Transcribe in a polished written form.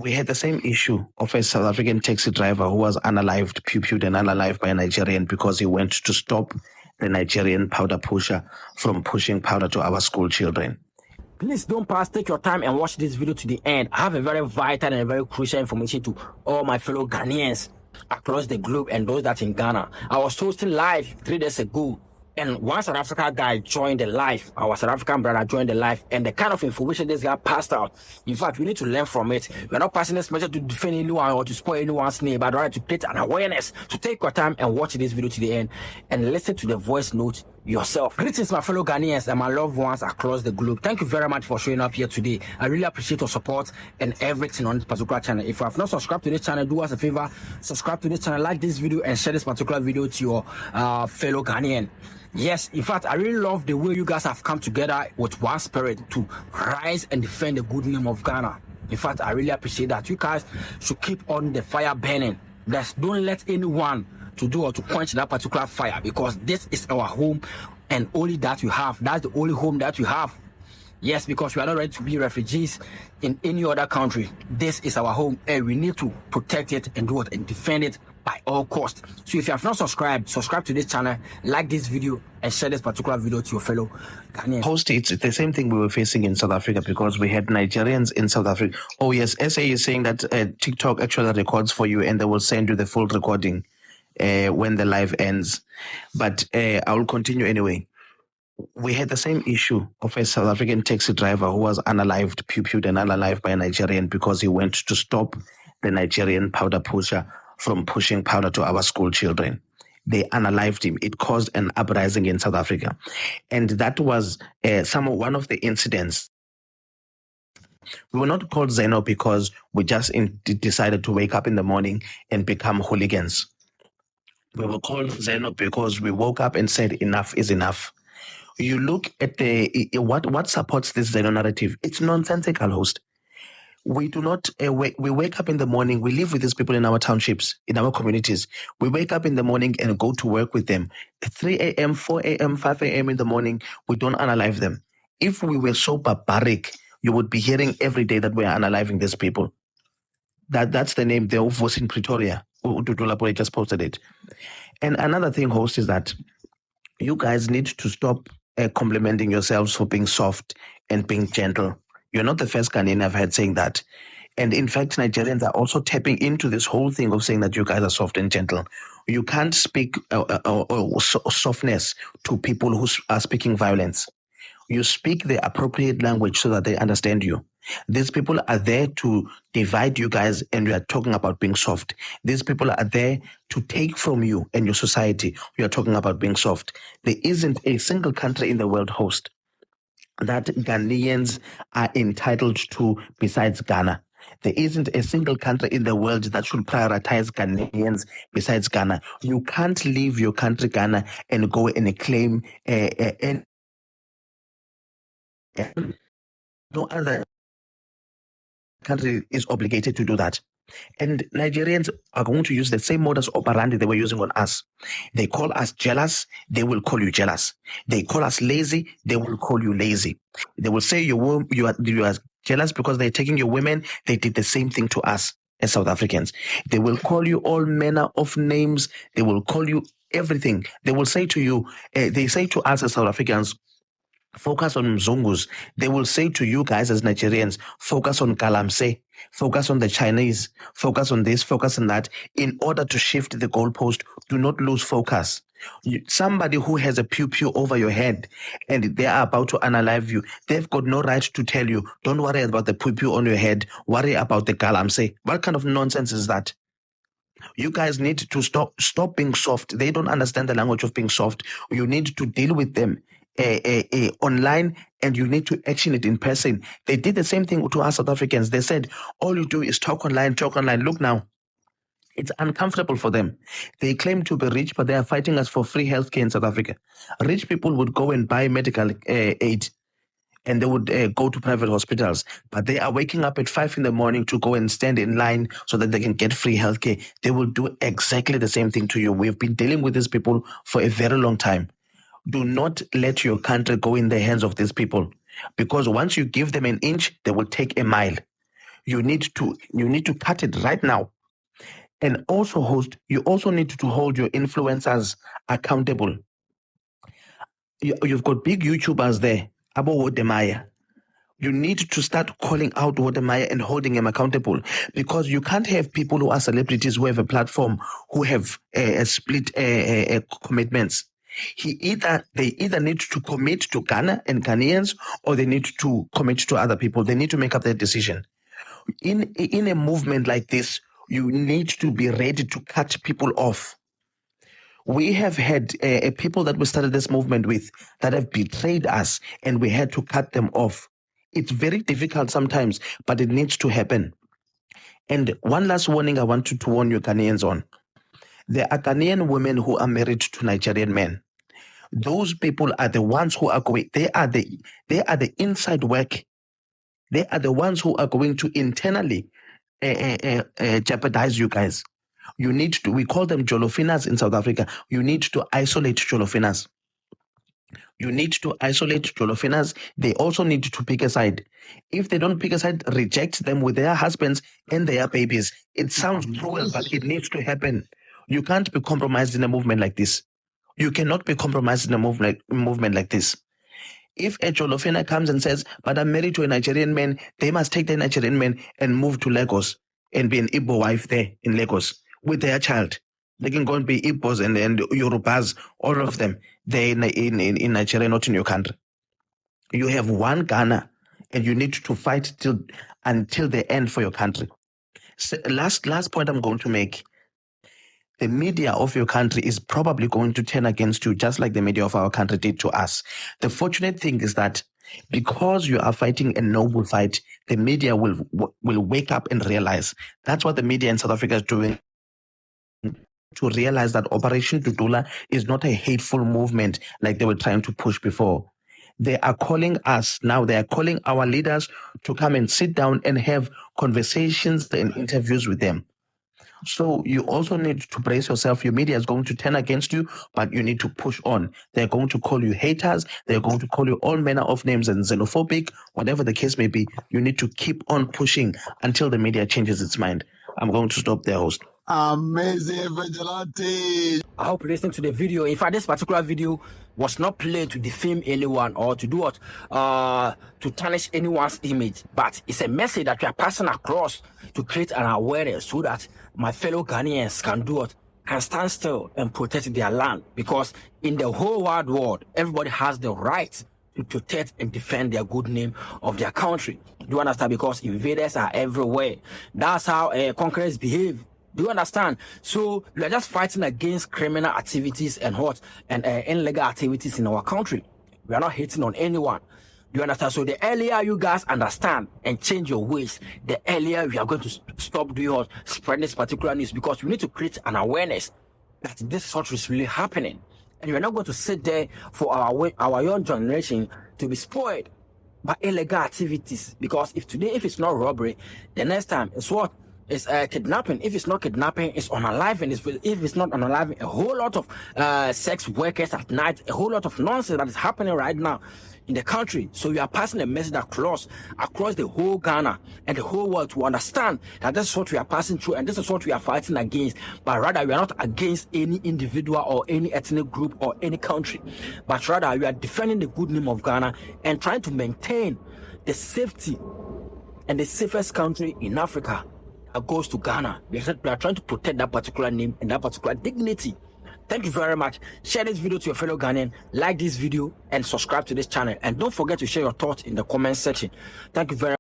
We had the same issue of a South African taxi driver who was unalived, pupiled and unalived by a Nigerian because he went to stop the Nigerian powder pusher from pushing powder to our school children. Please don't pass, take your time and watch this video to the end. I have a very vital and a very crucial information to all my fellow Ghanaians across the globe and those that in Ghana. I was hosting live 3 days ago, and one South African guy joined the live. Our South African brother joined the live, and the kind of information this guy passed out, in fact, we need to learn from it. We're not passing this message to defend anyone or to spoil anyone's name, but rather to create an awareness. To take your time and watch this video to the end and listen to the voice note yourself. Greetings, my fellow Ghanaians and my loved ones across the globe. Thank you very much for showing up here today. I really appreciate your support and everything on this particular channel. If you have not subscribed to this channel, do us a favor, subscribe to this channel, like this video, and share this particular video to your fellow Ghanaian. Yes, in fact, I really love the way you guys have come together with one spirit to rise and defend the good name of Ghana. In fact, I really appreciate that. You guys should keep on the fire burning. Don't let anyone to do or to quench that particular fire, because this is our home and only that you have. That's the only home that you have. Yes, because we are not ready to be refugees in any other country. This is our home and we need to protect it and do it and defend it by all costs. So if you have not subscribed, subscribe to this channel, like this video, and share this particular video to your fellow Ghanaians. Host, it's the same thing we were facing in South Africa, because we had Nigerians in South Africa. Oh yes, SA is saying that TikTok actually records for you and they will send you the full recording when the live ends. But I will continue anyway. We had the same issue of a South African taxi driver who was unalived, pupiled and unalived by a Nigerian because he went to stop the Nigerian powder pusher from pushing powder to our school children. They unalived him. It caused an uprising in South Africa. And that was one of the incidents. We were not called Zeno because we just decided to wake up in the morning and become hooligans. We were called Zeno because we woke up and said enough is enough. You look at what supports this Zeno narrative. It's nonsensical, host. We do not, we wake up in the morning, we live with these people in our townships, in our communities. We wake up in the morning and go to work with them. 3 a.m., 4 a.m., 5 a.m. in the morning, we don't unalive them. If we were so barbaric, you would be hearing every day that we are unaliving these people. That's the name, the voice in Pretoria. Dudula just posted it. And another thing, host, is that you guys need to stop complimenting yourselves for being soft and being gentle. You're not the first Ghanaian I've heard saying that. And in fact, Nigerians are also tapping into this whole thing of saying that you guys are soft and gentle. You can't speak softness to people who are speaking violence. You speak the appropriate language so that they understand you. These people are there to divide you guys, and you are talking about being soft. These people are there to take from you and your society. You are talking about being soft. There isn't a single country in the world, host, that Ghanaians are entitled to besides Ghana. There isn't a single country in the world that should prioritize Ghanaians besides Ghana. You can't leave your country, Ghana, and go and claim no other country is obligated to do that. And Nigerians are going to use the same modus operandi they were using on us. They call us jealous, they will call you jealous. They call us lazy, they will call you lazy. They will say you are jealous because they're taking your women. They did the same thing to us as South Africans. They will call you all manner of names. They will call you everything. They will say to you, they say to us as South Africans, focus on Mzungus. They will say to you guys as Nigerians, focus on Galamse, focus on the Chinese, focus on this, focus on that. In order to shift the goalpost, do not lose focus. Somebody who has a pew-pew over your head and they are about to unalive you, they've got no right to tell you, don't worry about the pew-pew on your head, worry about the Galamse. What kind of nonsense is that? You guys need to stop being soft. They don't understand the language of being soft. You need to deal with them online, and you need to action it in person. They did the same thing to us South Africans. They said, all you do is talk online. Look now. It's uncomfortable for them. They claim to be rich, but they are fighting us for free healthcare in South Africa. Rich people would go and buy medical aid, and they would go to private hospitals. But they are waking up at 5 in the morning to go and stand in line so that they can get free healthcare. They will do exactly the same thing to you. We've been dealing with these people for a very long time. Do not let your country go in the hands of these people, because once you give them an inch, they will take a mile. You need to cut it right now. And also, host, you also need to hold your influencers accountable. You've got big YouTubers there, Abo Wodemaya. You need to start calling out Wodemaya and holding him accountable, because you can't have people who are celebrities who have a platform who have split commitments. They either need to commit to Ghana and Ghanaians, or they need to commit to other people. They need to make up their decision. In a movement like this, you need to be ready to cut people off. We have had people that we started this movement with that have betrayed us, and we had to cut them off. It's very difficult sometimes, but it needs to happen. And one last warning I want to warn you Ghanaians on. There are Ghanaian women who are married to Nigerian men. Those people are the ones who are going, they are the inside work. They are the ones who are going to internally jeopardize you guys. You need to, we call them Jolofinas in South Africa. You need to isolate Jolofinas. You need to isolate Jolofinas. They also need to pick a side. If they don't pick a side, reject them with their husbands and their babies. It sounds cruel, but it needs to happen. You can't be compromised in a movement like this. You cannot be compromised in a movement like this. If a Jolofina comes and says, but I'm married to a Nigerian man, they must take the Nigerian man and move to Lagos and be an Igbo wife there in Lagos with their child. They can go and be Igbos and Yorubas, all of them. They're in Nigeria, not in your country. You have one Ghana, and you need to fight until the end for your country. So last point I'm going to make. The media of your country is probably going to turn against you, just like the media of our country did to us. The fortunate thing is that because you are fighting a noble fight, the media will wake up and realize. That's what the media in South Africa is doing, to realize that Operation Dudula is not a hateful movement like they were trying to push before. They are calling us now, they are calling our leaders to come and sit down and have conversations and interviews with them. So you also need to brace yourself. Your media is going to turn against you, but you need to push on. They're going to call you haters. They're going to call you all manner of names and xenophobic, whatever the case may be. You need to keep on pushing until the media changes its mind. I'm going to stop there, host. Amazing vigilante. I hope you listen to the video. In fact, this particular video was not played to defame anyone or to do what, to tarnish anyone's image, but it's a message that we are passing across to create an awareness so that my fellow Ghanaians can do what, can stand still and protect their land. Because in the whole wide world, everybody has the right to protect and defend their good name of their country. Do you understand? Because invaders are everywhere. That's how conquerors behave. Do you understand? So we are just fighting against criminal activities and illegal activities in our country. We are not hating on anyone. Do you understand? So the earlier you guys understand and change your ways, the earlier we are going to stop doing what, spread this particular news, because we need to create an awareness that this is what is really happening. And we are not going to sit there for our young generation to be spoiled by illegal activities. Because if it's not robbery, the next time it's what? It's kidnapping. If it's not kidnapping, it's unaliving. If it's not unaliving, a whole lot of sex workers at night, a whole lot of nonsense that is happening right now in the country. So we are passing a message across the whole Ghana and the whole world to understand that this is what we are passing through and this is what we are fighting against. But rather, we are not against any individual or any ethnic group or any country, but rather we are defending the good name of Ghana and trying to maintain the safety and the safest country in Africa goes to Ghana. We are trying to protect that particular name and that particular dignity. Thank you very much. Share this video to your fellow Ghanaian, like this video and subscribe to this channel, and don't forget to share your thoughts in the comment section. Thank you very much.